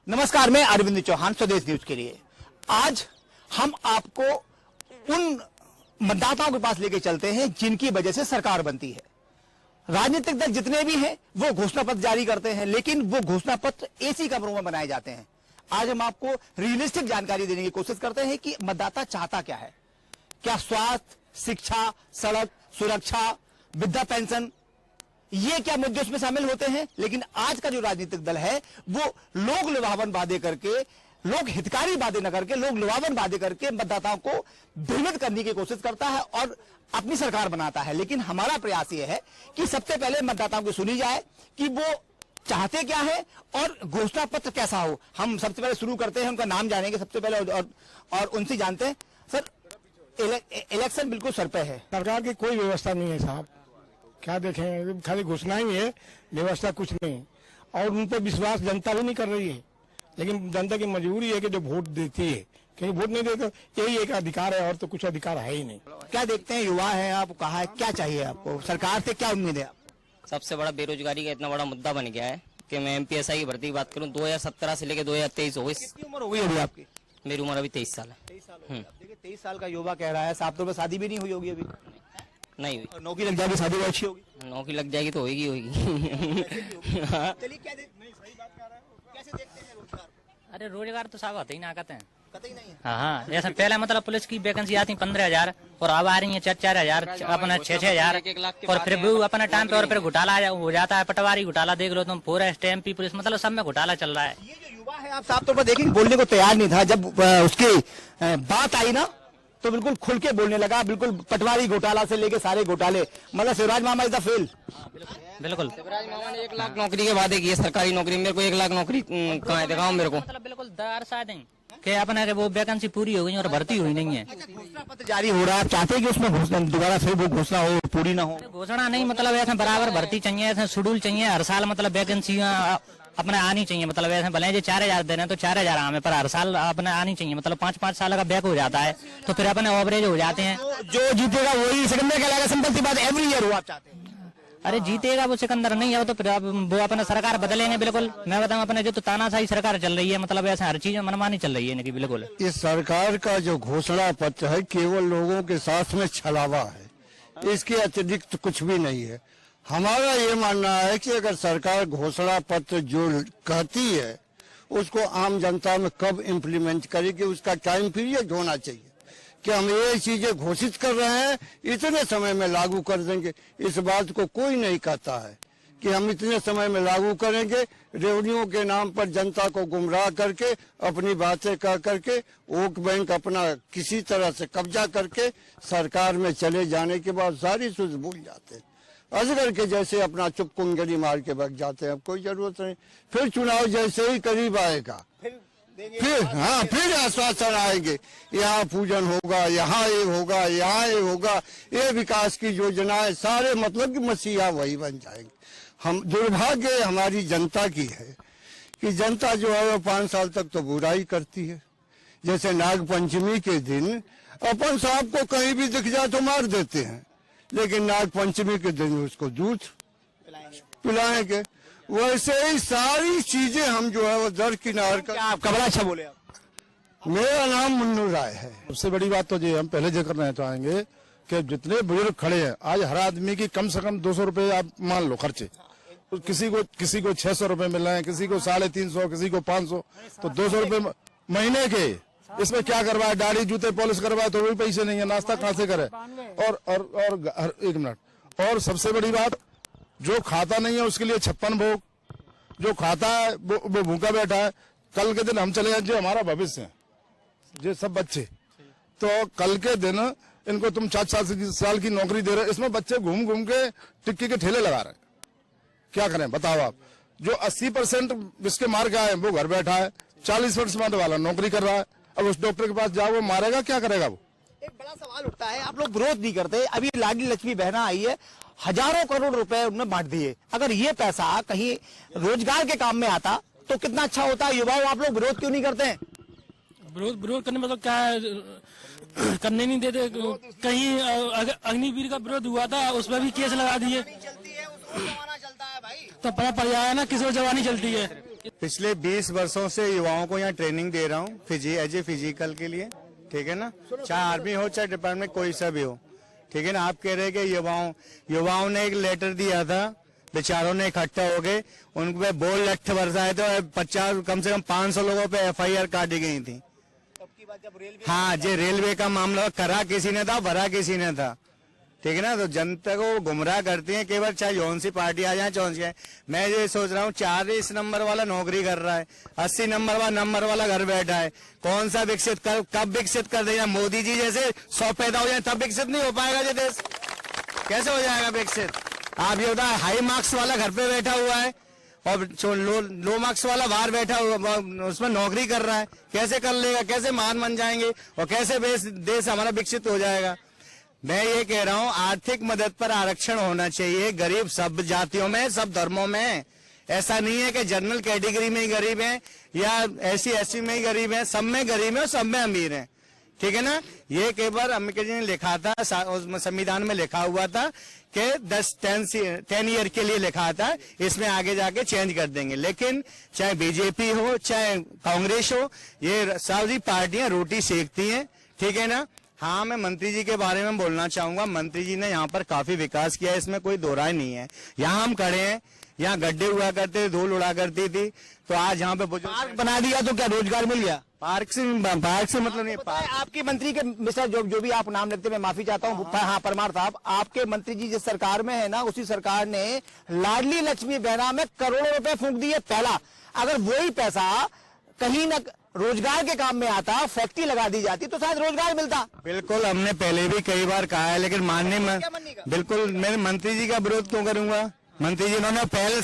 नमस्कार, मैं अरविंद चौहान, स्वदेश न्यूज के लिए। आज हम आपको उन मतदाताओं के पास लेके चलते हैं जिनकी वजह से सरकार बनती है। राजनीतिक दल जितने भी हैं वो घोषणा पत्र जारी करते हैं, लेकिन वो घोषणा पत्र एसी कमरों में बनाए जाते हैं। आज हम आपको रियलिस्टिक जानकारी देने की कोशिश करते हैं कि मतदाता चाहता क्या है। क्या स्वास्थ्य, शिक्षा, सड़क, सुरक्षा, वृद्धा पेंशन, ये क्या मुद्दे उसमें शामिल होते हैं। लेकिन आज का जो राजनीतिक दल है वो लोग लुभावन वादे करके, लोग हितकारी वादे न करके, लोग लुभावन वादे करके मतदाताओं को भ्रमित करने की कोशिश करता है और अपनी सरकार बनाता है। लेकिन हमारा प्रयास ये है कि सबसे पहले मतदाताओं की सुनी जाए कि वो चाहते क्या है और घोषणा पत्र कैसा हो। हम सबसे पहले शुरू करते हैं, उनका नाम जानेंगे सबसे पहले और उनसे जानते हैं। सर, इलेक्शन बिल्कुल सर पे है, सरकार की कोई व्यवस्था नहीं है साहब। क्या देखें, खाली घोषणा ही है, व्यवस्था कुछ नहीं। और उन पर विश्वास जनता भी नहीं कर रही है। लेकिन जनता की मजबूरी है कि जो वोट देती है, क्योंकि वोट नहीं देते यही एक अधिकार है और तो कुछ अधिकार है ही नहीं। क्या देखते हैं, युवा है आप, कहा है क्या चाहिए आपको, सरकार से क्या उम्मीद है आप? सबसे बड़ा बेरोजगारी का इतना बड़ा मुद्दा बन गया है कि मैं एमपीएसआई की भर्ती की बात करूं, 2017 से लेकर 2023 हो गई। कितनी उम्र हो गई अभी आपकी? मेरी उम्र अभी 23 साल है। 23 साल हो गए। अब देखिए 23 साल का युवा कह रहा है साफ तौर पर शादी भी नहीं हुई होगी अभी। नहीं हुई। और नौकरी लग जाएगी, शादी अच्छी होगी। नौकरी लग जाएगी तो होगी होगी। चलिए, क्या सही बात कर रहा है। कैसे देखते हैं रोजगार? अरे रोजगार तो साहब आते ही ना कहते हैं। कतई नहीं है। हाँ, जैसे पहले मतलब पुलिस की वैकेंसी आती 15,000 और अब आ रही है 4,000 अपना 6,000 और फिर वो अपने टाइम पे और फिर घोटाला हो जाता है। पटवारी घोटाला देख लो तुम, फॉरेस्ट, एमपी पुलिस, मतलब सब में घोटाला चल रहा है। ये जो युवा है, आप साफ तौर पर देखेंगे बोलने को तैयार नहीं था। जब उसकी बात आई ना तो बिल्कुल खुल के बोलने लगा। बिल्कुल पटवारी घोटाला से लेके सारे घोटाले, मतलब शिवराज मामा इज द फेल। बिल्कुल। शिवराज मामा ने 1 लाख नौकरी के वादे किए, सरकारी नौकरी। मेरे को 1 लाख नौकरी कहाँ है, दिखाओ मेरे को। मतलब बिल्कुल दर्शाते हैं कि अपने वो वैकेंसी पूरी हो गई और भर्ती हुई नहीं है। घोषणा पत्र जारी हो रहा है, आप चाहते हैं कि उसमें घोषणा दोबारा फिर वो घोषणा हो, पूरी ना हो? घोषणा नहीं, मतलब ऐसे बराबर भर्ती चाहिए, ऐसे शेड्यूल चाहिए हर साल, मतलब वैकेंसी अपने आनी चाहिए। मतलब ऐसे भले जो 4,000 दे रहे हैं तो 4,000 हमें, पर हर साल अपने आनी चाहिए। मतलब 5-5 साल का बैक हो जाता है तो फिर अपने ओवरेज हो जाते हैं। जो जीतेगा वही सिकंदर कहलाएगा, सिंपल सी बात। एवरी ईयर हो आप चाहते हैं? अरे जीतेगा वो सिकंदर नहीं है, तो फिर वो अपना सरकार बदलेंगे। बिल्कुल, मैं बताऊं अपने जो तो तानाशाही सरकार चल रही है, मतलब ऐसे हर चीज मनमानी चल रही है इनकी। बिल्कुल, इस सरकार का जो घोषणा पत्र है केवल लोगों के साथ में छलावा है, इसके अतिरिक्त कुछ भी नहीं है। हमारा ये मानना है कि अगर सरकार घोषणा पत्र जो कहती है उसको आम जनता में कब इम्प्लीमेंट करेगी, उसका टाइम पीरियड होना चाहिए कि हम ये चीजें घोषित कर रहे हैं इतने समय में लागू कर देंगे। इस बात को कोई नहीं कहता है कि हम इतने समय में लागू करेंगे। रेवड़ियों के नाम पर जनता को गुमराह करके, अपनी बातें कह करके, वोट बैंक अपना किसी तरह से कब्जा करके सरकार में चले जाने के बाद सारी चीज भूल जाते हैं। अजगर के जैसे अपना चुप कुंगली मार के बैठ जाते हैं। अब कोई जरूरत नहीं। फिर चुनाव जैसे ही करीब आएगा फिर आश्वासन आएंगे, यहाँ पूजन होगा, यहाँ ये होगा, यहाँ ये होगा, ये विकास की योजनाएं, सारे मतलब कि मसीहा वही बन जाएंगे। हम दुर्भाग्य हमारी जनता की है कि जनता जो है वो 5 साल तक तो बुराई करती है। जैसे नाग पंचमी के दिन अपन साहब को कहीं भी दिख जाए तो मार देते हैं, लेकिन नाग पंचमी के दिन उसको दूध पिलाएंगे। वैसे ही सारी चीजें हम जो है वो दरकिनार कर। आपका बड़ा अच्छा बोले आप। मेरा नाम मुन्नू राय है। सबसे बड़ी बात तो ये हम पहले जो करना चाहेंगे कि जितने बुजुर्ग खड़े हैं, आज हर आदमी की कम से कम 200 रुपए आप मान लो खर्चे। किसी को 600 रुपए मिल रहे हैं, किसी को 350, किसी को 500, तो 200 रुपए महीने के। इसमें क्या करवाए, दाढ़ी जूते पॉलिश करवाए तो भी पैसे नहीं है, नाश्ता कहाँ से करे। और एक मिनट, और सबसे बड़ी बात, जो खाता नहीं है उसके लिए 56 भोग, जो खाता है वो भूखा बैठा है। कल के दिन हम चले जाए, जो हमारा भविष्य है, जो सब बच्चे, तो कल के दिन इनको तुम 4 साल की नौकरी दे रहे हो, इसमें बच्चे घूम घूम के टिक्की के ठेले लगा रहे हैं। क्या करें बताओ आप। जो 80% जिसके मार्क आए वो घर बैठा है, 40% वाला नौकरी कर रहा है। अब उस डॉक्टर के पास जाओ, वो मारेगा, क्या करेगा वो? एक बड़ा सवाल उठता है, आप लोग विरोध नहीं करते। अभी लाडली लक्ष्मी बहना आई है, हजारों करोड़ रुपए उन्होंने बांट दिए। अगर ये पैसा कहीं रोजगार के काम में आता तो कितना अच्छा होता। युवाओं, आप लोग विरोध क्यों नहीं करते हैं? विरोध करने में तो क्या है, करने नहीं देते। कहीं अग्निवीर का विरोध हुआ था, उसमें भी केस लगा दिए। तो पता पड़ जाएगा ना किस जवानी चलती है। पिछले 20 वर्षों से युवाओं को यहाँ ट्रेनिंग दे रहा हूँ एज ए फिजिकल के लिए, ठीक है ना, चाहे आर्मी हो चाहे डिपार्टमेंट कोई सा भी हो, ठीक है ना। आप कह रहे हैं कि युवाओं ने एक लेटर दिया था, बेचारों ने इकट्ठा हो गए, उन पे बोल लठ बरसाए थे, 50 कम से कम 500 लोगों पे FIR काटी गई थी। हाँ, जे रेलवे का मामला करा किसी ने था, भरा किसी ने था, ठीक है ना। तो जनता को गुमराह करती हैं केवल, चाहे कौन सी पार्टी आ जाए कौन सी है। मैं ये सोच रहा हूँ 40 नंबर वाला नौकरी कर रहा है, 80 नंबर वाला घर बैठा है, कौन सा विकसित कब विकसित कर देगा। मोदी जी जैसे 100 पैदा हो जाए तब विकसित नहीं हो पाएगा ये देश, कैसे हो जाएगा विकसित। आप ये बताए, हाई मार्क्स वाला घर पे बैठा हुआ है और लो मार्क्स वाला बाहर बैठा हुआ उसमें नौकरी कर रहा है, कैसे कर लेगा, कैसे महान बन जाएंगे और कैसे देश हमारा विकसित हो जाएगा। मैं ये कह रहा हूँ आर्थिक मदद पर आरक्षण होना चाहिए, गरीब सब जातियों में, सब धर्मों में। ऐसा नहीं है कि जनरल कैटेगरी में ही गरीब है या SC/SC में ही गरीब है, सब में गरीब है, सब में अमीर है, ठीक है ना। ये केवल अम्बेडकर जी ने लिखा था, संविधान में लिखा हुआ था कि 10 ईयर के लिए लिखा था, इसमें आगे जाके चेंज कर देंगे। लेकिन चाहे बीजेपी हो चाहे कांग्रेस हो, ये सारी पार्टियां रोटी सेकती हैं, ठीक है ना। हाँ, मैं मंत्री जी के बारे में बोलना चाहूंगा। मंत्री जी ने यहाँ पर काफी विकास किया है, इसमें कोई दो राय नहीं है। यहाँ हम खड़े हैं, यहाँ गड्ढे हुआ करते, धूल उड़ा करती थी, तो आज यहाँ पे पार्क बना दिया तो क्या रोजगार मिल गया? पार्क से मतलब नहीं। पार्क आपके मंत्री के मिस्टर जो भी आप नाम लेते, मैं माफी चाहता हूँ। हाँ, परमार साहब, आपके मंत्री जी जिस सरकार में है ना, उसी सरकार ने लाडली लक्ष्मी बहना में करोड़ों रुपए फूंक दिए। पहला, अगर वही पैसा कहीं न रोजगार के काम में आता, फैक्ट्री लगा दी जाती तो शायद रोजगार मिलता। बिल्कुल, हमने पहले भी कई बार कहा है, लेकिन मानने में बिल्कुल मैं मंत्री जी का विरोध क्यों करूंगा। मंत्री जी ने पहल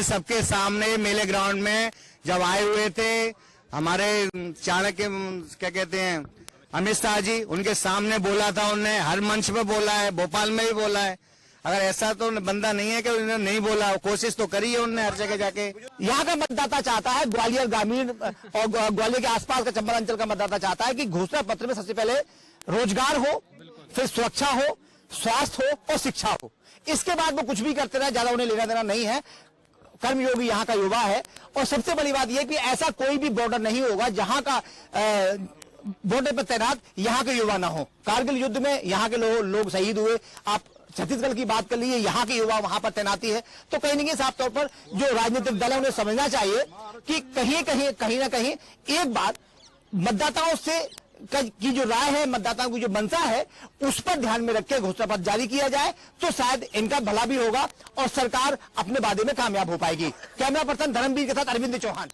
सबके सामने मेले ग्राउंड में जब आए हुए थे, हमारे चाणक्य क्या कहते हैं अमित शाह जी, उनके सामने बोला था, उन्होंने हर मंच पे बोला है, भोपाल में भी बोला है। अगर ऐसा तो बंदा नहीं है कि उन्होंने नहीं बोला, कोशिश तो करी है उन्होंने हर जगह जाके। यहाँ का मतदाता चाहता है, ग्वालियर ग्रामीण और ग्वालियर के आसपास का चंबल अंचल का मतदाता चाहता है कि घोषणा पत्र में सबसे पहले रोजगार हो, फिर सुरक्षा हो, स्वास्थ्य हो और शिक्षा हो। इसके बाद वो कुछ भी करते रहे, ज्यादा उन्हें लेना देना नहीं है। कर्मयोगी यहाँ का युवा है। और सबसे बड़ी बात यह कि ऐसा कोई भी बॉर्डर नहीं होगा जहां का बॉर्डर पर तैनात यहाँ के युवा ना हो। कारगिल युद्ध में यहाँ के लोग शहीद हुए। आप छत्तीसगढ़ की बात कर लीजिए, यहाँ के युवा वहां पर तैनाती है। तो कहीं न कहीं साफ तौर पर जो राजनीतिक दल है उन्हें समझना चाहिए कि कहीं ना कहीं एक बार मतदाताओं से की जो राय है, मतदाताओं की जो मंशा है, उस पर ध्यान में रख के घोषणा पत्र जारी किया जाए तो शायद इनका भला भी होगा और सरकार अपने वादे में कामयाब हो पाएगी। कैमरा पर्सन धर्मवीर के साथ अरविंद चौहान।